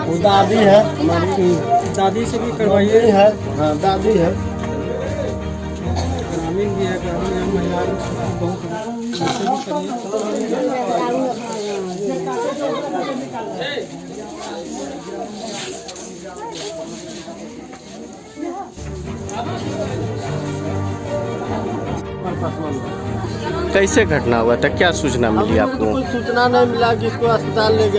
वो दादी है हमारी, दादी से भी करवाइए है। हाँ दादी है। ग्रामीण भी है, ग्रामीण महिलाएं बहुत उनसे भी करिए। कैसे घटना हुआ था, क्या सूचना मिली आपको? कोई सूचना नहीं मिला कि इसको अस्पताल ले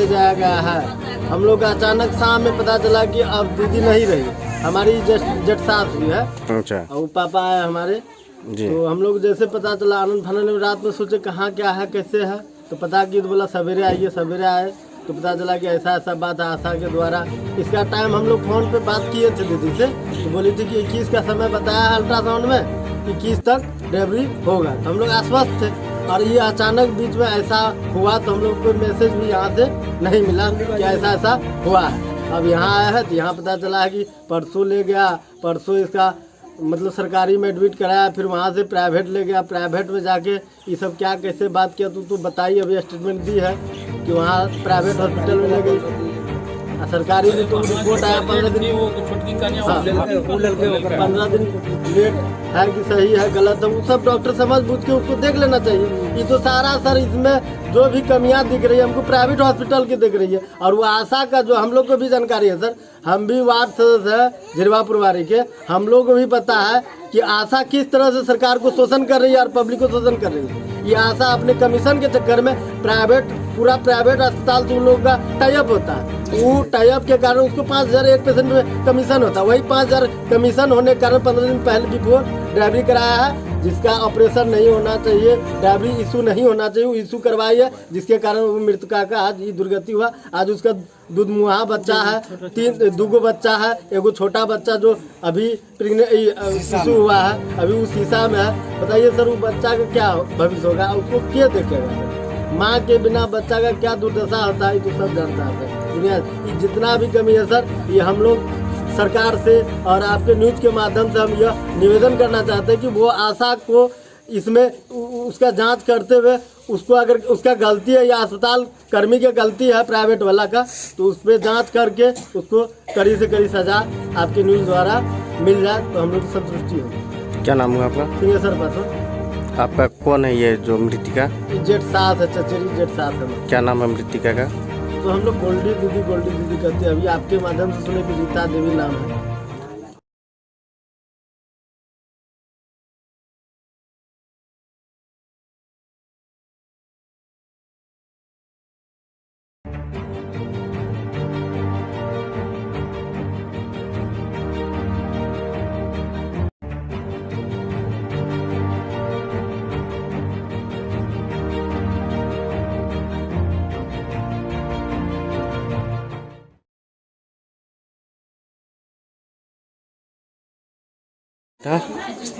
जाया गया है। हम लोग अचानक शाम में पता चला कि अब दीदी नहीं रही, हमारी जट सास हुई है। अच्छा। और पापा आए हमारे जी। तो हम लोग जैसे पता चला आनंद फानंद में, रात में सोचे कहाँ क्या है कैसे है, तो पता कि तो बोला सवेरे आइए। सवेरे आए तो पता चला कि ऐसा ऐसा बात है आशा के द्वारा। इसका टाइम हम लोग फोन पे बात किए थे दीदी से, तो बोली थी कि 21 का समय बताया है अल्ट्रासाउंड में, 21 तक डिलीवरी होगा। तो हम लोग आश्वस्त थे, और ये अचानक बीच में ऐसा हुआ तो हम लोग को मैसेज भी यहाँ से नहीं मिला कि ऐसा ऐसा हुआ है। अब यहाँ आया है तो यहाँ पता चला है कि परसों ले गया, परसों इसका मतलब सरकारी में एडमिट कराया, फिर वहाँ से प्राइवेट ले गया। प्राइवेट में जाके ये सब क्या कैसे बात किया तो बताइए। अभी स्टेटमेंट दी है कि वहाँ प्राइवेट हॉस्पिटल में ले गई, सरकारी में तो रिपोर्ट आया 15 दिन। हाँ, 15 दिन लेट है कि सही है गलत है, वो सब डॉक्टर समझ बूझ के उसको देख लेना चाहिए। ये तो सारा सर इसमें जो भी कमियां दिख रही है हमको प्राइवेट हॉस्पिटल की दिख रही है। और वो आशा का जो हम लोग को भी जानकारी है सर, हम भी वार्ड सदस्य है झिरवापुरवारी के, हम लोग को भी पता है कि आशा किस तरह से सरकार को शोषण कर रही है और पब्लिक को शोषण कर रही है। ये आशा अपने कमीशन के चक्कर में पूरा प्राइवेट अस्पताल से उन लोगों का टाइप होता है। वो टाइप के कारण उसको 5,000 एक पेशेंट में कमीशन होता है। वही 5,000 कमीशन होने के कारण 15 दिन पहले बिफोर डिलीवरी कराया है, जिसका ऑपरेशन नहीं होना चाहिए, डिलीवरी इशू नहीं होना चाहिए, वो इशू करवाई है, जिसके कारण वो मृतका का आज ये दुर्गति हुआ। आज उसका दूध मुहा बच्चा है, 2 बच्चा है, एगो छोटा बच्चा जो अभी शिशु हुआ है, अभी वो शीशा में है। बताइए सर वो बच्चा का क्या भविष्य होगा, उसको क्या देखेगा? माँ के बिना बच्चा का क्या दुर्दशा होता है तो सब जानता है दुनिया। जितना भी कमी है सर, ये हम लोग सरकार से और आपके न्यूज के माध्यम से हम यह निवेदन करना चाहते हैं कि वो आशा को इसमें उसका जांच करते हुए उसको अगर उसका गलती है या अस्पताल कर्मी की गलती है प्राइवेट वाला का, तो उस पर जाँच करके उसको कड़ी से कड़ी सजा आपके न्यूज द्वारा मिल जाए तो हम लोग की संतुष्टि होगी। क्या नाम हुआ आपका? सिंहेश्वर पासवान। आपका कौन है ये जो मृतिका? जेठ सास है, चचेरी जेठ सास है। क्या नाम है मृतिका का? तो हम लोग गोल्डी दीदी कहते हैं। अभी आपके माध्यम से सुने कि रीता देवी नाम है।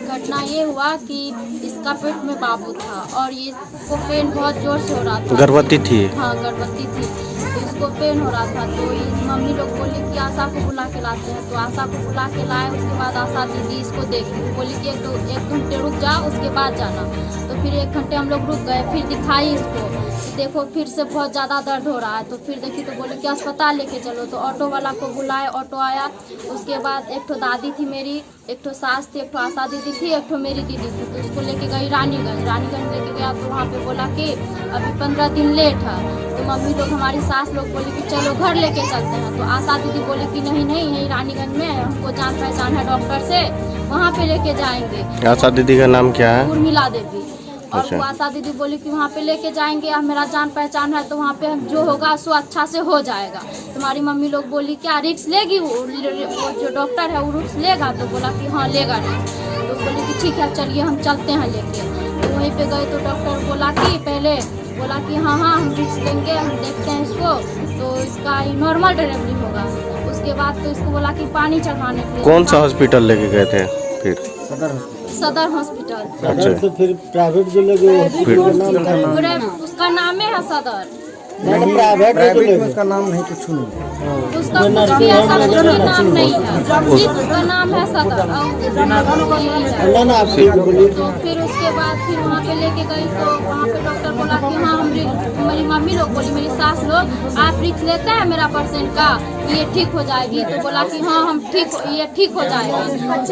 घटना ये हुआ कि इसका पेट में बाबू था और ये इसको पेन बहुत जोर से हो रहा था। गर्भवती थी? हाँ गर्भवती थी, तो इसको पेन हो रहा था। तो मम्मी लोग बोली कि आशा को बुला के लाते हैं, तो आशा को बुला के लाए। उसके बाद आशा दीदी इसको देखी, बोली कि एक घंटे रुक जा, उसके बाद जाना। तो फिर 1 घंटे हम लोग रुक गए, फिर दिखाई इसको, देखो फिर से बहुत ज़्यादा दर्द हो रहा है। तो फिर देखी तो बोले कि अस्पताल लेके चलो, तो ऑटो वाला को बुलाए, ऑटो आया। उसके बाद एक ठो दादी थी मेरी, एक ठो सास थी, एक ठो आशा दीदी थी, एक ठो मेरी दीदी थी। तो उसको लेके गई रानीगंज लेके गया। तो वहाँ पे बोला कि अभी 15 दिन लेट है। तो मम्मी लोग हमारी सास लोग बोली कि चलो घर लेके चलते हैं। तो आशा दीदी बोली कि नहीं यही रानीगंज में हमको जान पहचान है डॉक्टर से, वहाँ पे लेके जाएंगे। आशा दीदी का नाम क्या है? उर्मिला देवी। और वो आशा दीदी बोली कि वहाँ पे लेके जाएंगे, अब मेरा जान पहचान है तो वहाँ पे जो होगा सो अच्छा से हो जाएगा। तुम्हारी मम्मी लोग बोली क्या रिक्स लेगी वो जो डॉक्टर है, वो रिक्स लेगा? तो बोला कि हाँ लेगा रिक्स। तो बोली कि ठीक है चलिए हम चलते हैं लेके। तो वहीं पे गए तो डॉक्टर बोला कि हाँ हम रिक्स लेंगे, हम देखते हैं इसको, तो इसका नॉर्मल डिलीवरी होगा। उसके बाद तो इसको बोला कि पानी चढ़ाने के लिए। कौन सा हॉस्पिटल लेके गए थे फिर? सदर हॉस्पिटल। अच्छा। तो फिर प्राइवेट जो लगे उसका नाम है सदर। प्राइवेट उसका नाम नहीं कुछ नहीं। उसका कुछ भी ऐसा कुछ भी नाम नहीं है, सिर्फ उसका नाम है सदर। ना आप ठीक बोलिए। तो फिर उसके बाद फिर वहाँ पे लेके गई तो वहाँ पे डॉक्टर बोला कि हाँ मेरी मम्मी लोग बोली, मेरी सास लोग, आप रिस्क लेते हैं मेरा पेशेंट का, ये ठीक हो जाएगी। तो बोला कि हाँ हम ये ठीक हो जाएगा,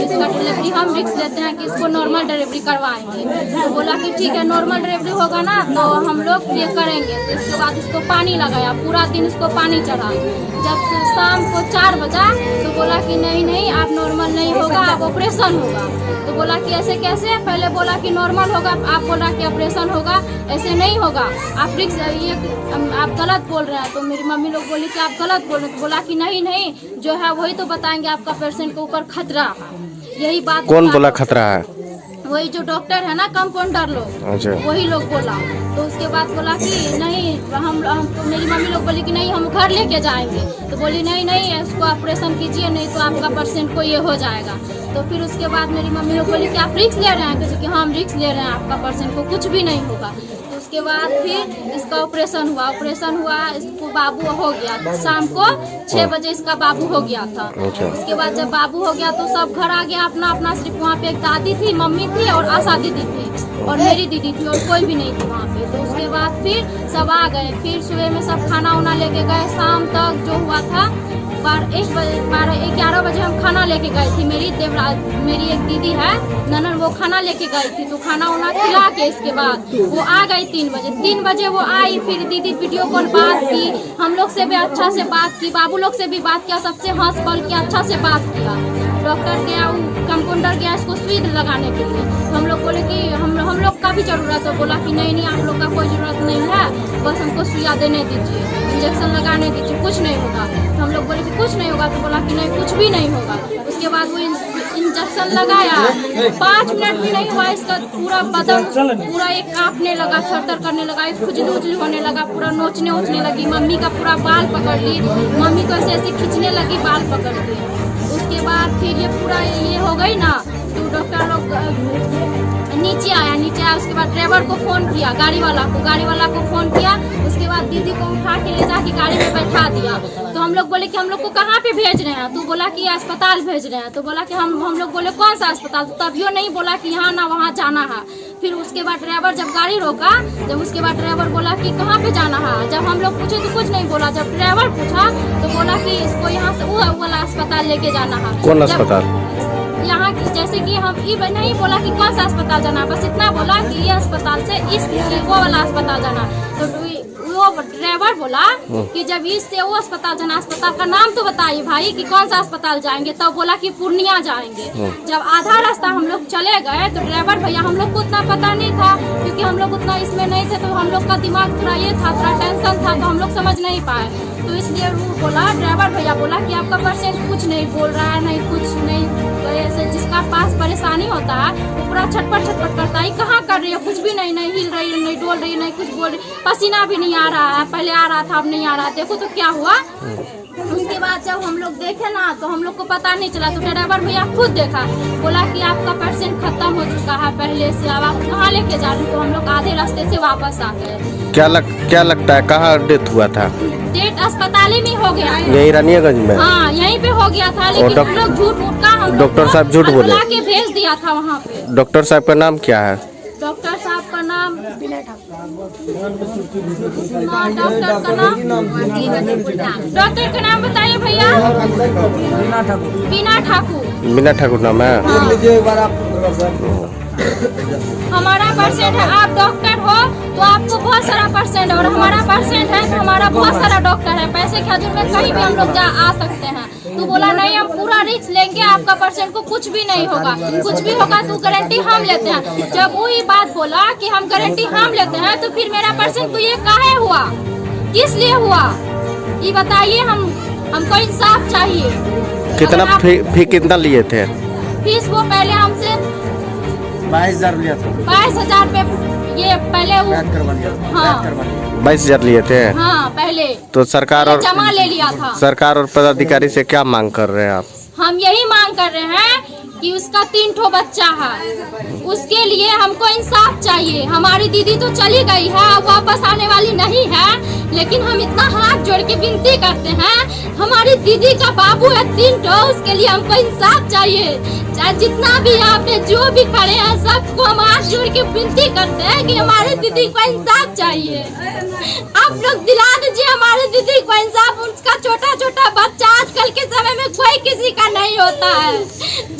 इसका डिलीवरी हम रिस्क लेते हैं कि इसको नॉर्मल डिलीवरी करवाएंगे। तो बोला कि ठीक है नॉर्मल डिलीवरी होगा ना तो हम लोग ये करेंगे। तो इसके बाद इसको पानी लगाया, पूरा दिन इसको पानी चढ़ा। जब शाम को 4 बजा तो बोला कि नहीं आप नॉर्मल नहीं होगा, आप ऑपरेशन होगा। तो बोला कि ऐसे कैसे, पहले बोला कि नॉर्मल होगा, आप बोला कि ऑपरेशन होगा, ऐसे नहीं होगा, आप रिक्स ये आप गलत बोल रहे हैं। तो मेरी मम्मी लोग बोली कि आप गलत बोल रहे हैं। तो बोला कि नहीं जो है वही तो बताएंगे, आपका पेशेंट के ऊपर खतरा है। यही बात कौन बोला खतरा है? वही जो डॉक्टर है ना, कंपाउंडर लोग, अच्छा। वही लोग बोला। तो उसके बाद बोला कि नहीं हम मेरी मम्मी लोग बोली कि नहीं हम घर लेके जाएंगे। तो बोली नहीं इसको ऑपरेशन कीजिए, नहीं तो आपका पेशेंट को ये हो जाएगा। तो फिर उसके बाद मेरी मम्मी लोग बोली कि आप रिस्क ले रहे हैं, क्योंकि हाँ हम रिस्क ले रहे हैं, आपका पेशेंट को कुछ भी नहीं होगा। तो उसके बाद फिर इसका ऑपरेशन हुआ, इसको बाबू हो गया। शाम को 6 बजे इसका बाबू हो गया था। उसके बाद जब बाबू हो गया तो सब घर आ गया अपना। सिर्फ वहाँ पे एक दादी थी, मम्मी थी और आशा दीदी थी और मेरी दीदी थी और कोई भी नहीं थी वहाँ पे। तो उसके बाद फिर सब आ गए। फिर सुबह में सब खाना वाना लेके गए। शाम तक जो हुआ था 11 बजे हम खाना लेके गए थी। मेरी एक दीदी है ननन, वो खाना लेके गई थी। तो खाना वाना खिला के इसके बाद वो आ गई 3 बजे वो आई। फिर दीदी वीडियो कॉल बात की, हम लोग से भी अच्छा से बात की, बाबू लोग से भी बात किया, सबसे हंस पल के अच्छा से बात किया। डॉक्टर गया, कंपाउंडर गया इसको सुई लगाने के लिए। तो हम लोग बोले कि हम लोग का भी जरूरत है। बोला कि नहीं आप लोग का कोई ज़रूरत नहीं है, बस हमको सुइया देने दीजिए, इंजेक्शन लगाने दीजिए, कुछ नहीं होगा। तो हम लोग बोले कि कुछ नहीं होगा। तो बोला कि नहीं कुछ भी नहीं होगा। उसके बाद वो इंजेक्शन लगाया, 5 मिनट भी नहीं हुआ, इसका पूरा बदन पूरा एक कांपने लगा, थर करने लगा, खुजली होने लगा, पूरा नोचने लगी। मम्मी का पूरा बाल पकड़ ली, मम्मी को ऐसे खींचने लगी बाल पकड़ के। उसके बाद फिर ये पूरा ये हो गई ना, तो डॉक्टर लोग नीचे आया। उसके बाद ड्राइवर को फ़ोन किया, गाड़ी वाला को फ़ोन किया। उसके बाद दीदी को उठा के ले जाके गाड़ी में बैठा दिया। तो हम लोग बोले कि हम लोग को कहाँ पे भेज रहे हैं? तो बोला कि अस्पताल भेज रहे हैं। तो बोला कि हम लोग बोले कौन सा अस्पताल? तो तभियो नहीं बोला कि यहाँ ना वहाँ जाना है। फिर उसके बाद ड्राइवर जब गाड़ी रोका, जब उसके बाद ड्राइवर बोला कि कहाँ पे जाना है, जब हम लोग पूछे तो कुछ नहीं बोला। जब ड्राइवर पूछा तो बोला कि इसको यहाँ से वो वाला अस्पताल लेके जाना है। कौन अस्पताल? यहाँ की, जैसे कि हम ये नहीं बोला कि कौन सा अस्पताल जाना, बस इतना बोला कि ये अस्पताल से वो वाला अस्पताल जाना। तो वो ड्राइवर बोला कि जब इससे वो अस्पताल जाना, अस्पताल का नाम तो बताइए भाई कि कौन सा अस्पताल जाएंगे। तब बोला कि पूर्णिया जाएंगे। जब आधा रास्ता हम लोग चले गए तो ड्राइवर भैया, हम लोग को उतना पता नहीं था क्योंकि हम लोग उतना इसमें नहीं थे, तो हम लोग का दिमाग थोड़ा ये था, थोड़ा टेंशन था, तो हम लोग समझ नहीं पाए। तो इसलिए वो बोला, ड्राइवर भैया बोला कि आपका पेशेंट कुछ नहीं बोल रहा है, नहीं कुछ नहीं। तो ऐसे जिसका पास परेशानी होता है वो पूरा छटपट करता है, कहाँ कर रही है, कुछ भी नहीं हिल रही है, नहीं डोल रही है, नहीं कुछ बोल रही, पसीना भी नहीं आ रहा है, पहले आ रहा था अब नहीं आ रहा, देखो तो क्या हुआ। उसके बाद जब हम लोग देखे ना तो हम लोग को पता नहीं चला। तो ड्राइवर भैया खुद देखा, बोला कि आपका पेशेंट खत्म हो चुका है पहले से, अब आप कहाँ लेके जा रहे हो? तो हम लोग आधे रास्ते से वापस आ गए। क्या लगता है कहाँ डेथ हुआ था? डेथ अस्पताल में हो गया, यही रानियागंज में? हाँ यहीं पे हो गया था, लेकिन हम लोग झूठ मूठ का डॉक्टर साहब झूठ बोले के भेज दिया था वहाँ पे। डॉक्टर साहब का नाम क्या है? डॉक्टर साहब का नाम डॉक्टर का नाम बताइए भैया। बीना ठाकुर नाम है। हमारा पेशेंट है, आप डॉक्टर हो तो आपको बहुत सारा पेशेंट है, और हमारा पेशेंट है तो हमारा बहुत सारा डॉक्टर है। पैसे के हजूर में कहीं भी हम लोग आ सकते हैं। तो बोला नहीं हम पूरा रिस्क लेंगे, आपका पेशेंट को कुछ भी नहीं होगा, कुछ भी होगा तो गारंटी हम लेते हैं। जब वो ये बात बोला कि हम गारंटी हम लेते हैं, तो फिर मेरा पेशेंट को ये काहे हुआ, किस लिए हुआ, ये बताइए। हमको इंसाफ चाहिए। कितना फी कितना लिए थे? फीस वो पहले हमसे 22,000 लिया था। 22,000 पे ये पहले वो, हाँ 22,000 लिए थे। हाँ पहले तो सरकार और जमा ले लिया था। सरकार और पदाधिकारी से क्या मांग कर रहे हैं आप? हम यही मांग कर रहे हैं कि उसका 3 ठो बच्चा है। उसके लिए हमको इंसाफ चाहिए। हमारी दीदी तो चली गई है, अब वापस आने वाली नहीं है, लेकिन हम इतना हाथ जोड़ के विनती करते हैं, हमारी दीदी का बाबू है 3 ठो, उसके लिए हमको इंसाफ चाहिए। चाहे जितना भी यहाँ पे जो भी खड़े हैं सबको हम हाथ जोड़ के विनती करते हैं कि हमारी दीदी को इंसाफ चाहिए। आप लोग दिला दीजिए हमारी दीदी को इंसाफ। उसका छोटा छोटा बच्चा आजकल के समय में कोई किसी का नहीं होता है,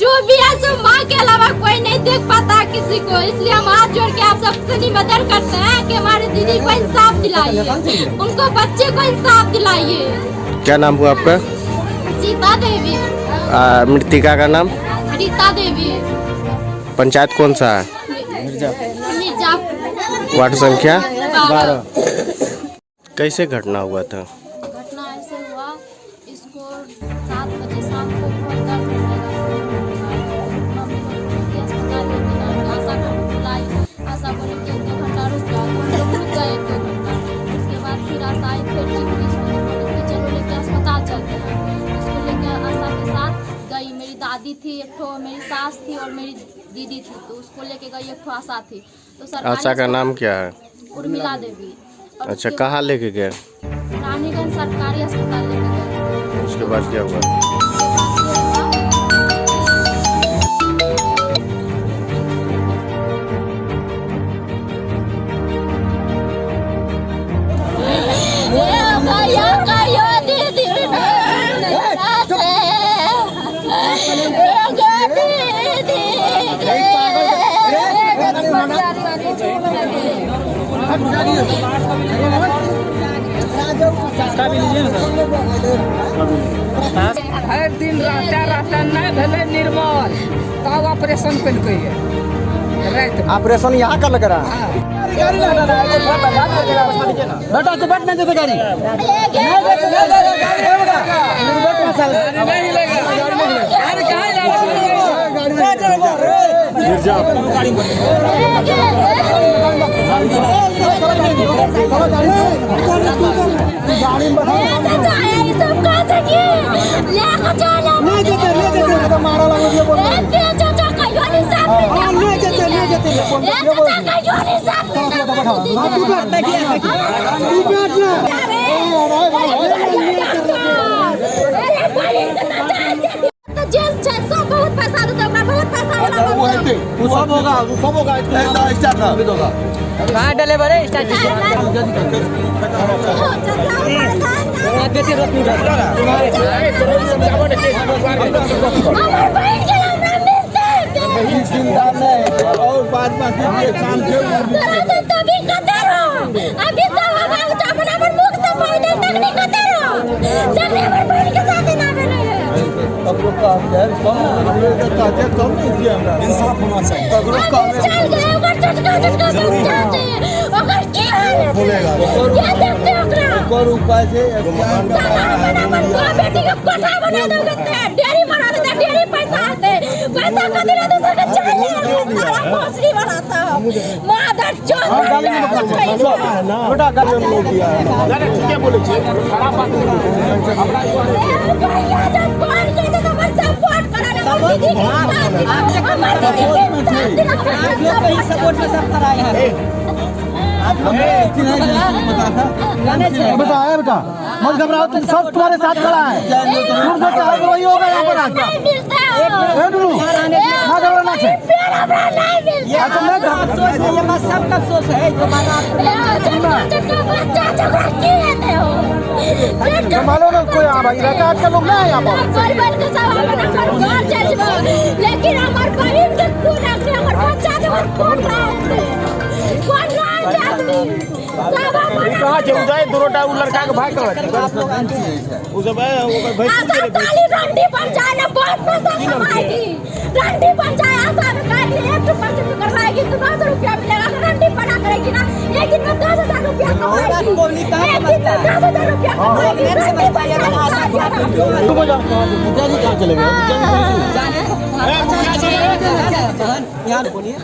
जो भी है सो माँ के अलावा कोई नहीं देख पाता किसी को। इसलिए हम हाथ जोड़ के आप सबसे निवेदन करते हैं कि हमारी दीदी को इंसाफ दिलाइए, उनको बच्चे को इंसाफ दिलाइए। क्या नाम हुआ आपका? सीता देवी। मृतिका का नाम? रीता देवी। पंचायत कौन सा है? मिर्जापुर। वार्ड संख्या 12। कैसे घटना हुआ था? घटना ऐसे हुआ, इसको 7 बजे शाम को बहुत दर्द होने लगा। मम्मी को अस्पताल लेके गए, आशा को बुलाई, आशा बोली कि 1-2 घंटा रुक जाओ, तो हम लोग रुक गए 1-2 घंटा। उसके बाद फिर आशा आई, फिर इसको बोली कि चलो लेके अस्पताल चलते हैं। उसको लेके आशा के साथ गई। मेरी दादी थी एक ठो, मेरी सास थी और मेरी दीदी थी, तो उसको लेके गई एक ठो आशा थी। तो सरकारी आशा का नाम क्या है? उर्मिला देवी। और अच्छा, उसके कहाँ लेके गए? रानीगंज सरकारी अस्पताल लेके गए। उसके बाद क्या हुआ? हर दिन रहता नहीं भले निर्मल, तब ऑपरेशन कैलकै रात में। ऑपरेशन यहाँ कर लग रहा है। बेटा तो बैठ नहीं देते गाड़ी, जेल 600 बहुत पैसा देता, बहुत पैसा वाला सब होगा स्टार्ट होगा। कहाँ डले बड़े स्टार्ट और बाद बाकी काम इंसाफ होना चाहिए। और उपाय से सपोर्ट में सब खड़ा है। बेटा है बेटा, मत घबराओ, तुम सब तुम्हारे साथ खड़ा है। तुम जो चाहोगे वही होगा यहाँ पर आके। ना घबराना चाहिए। सबका अफसोस है संभालो ना कोई। हाँ भाई, रहता है लोग ना यहाँ पर। लेकिन हमारे बहन के खून रख रहे, हमारे बच्चा के खून कहाँ जाए दोनों लड़का के भाई कर रंडी पंचायत ने बहुत पैसा कमाएगी। रंडी पंचायत आशा में कहेगी 1% करवाएगी तो 900 रुपया मिलेगा। रंडी पढ़ा करेगी ना, एक दिन में 10,000 रुपया कमाएगी। एक दिन में 10,000 रुपया कमाएगी। कहाँ चले गए? बोलिए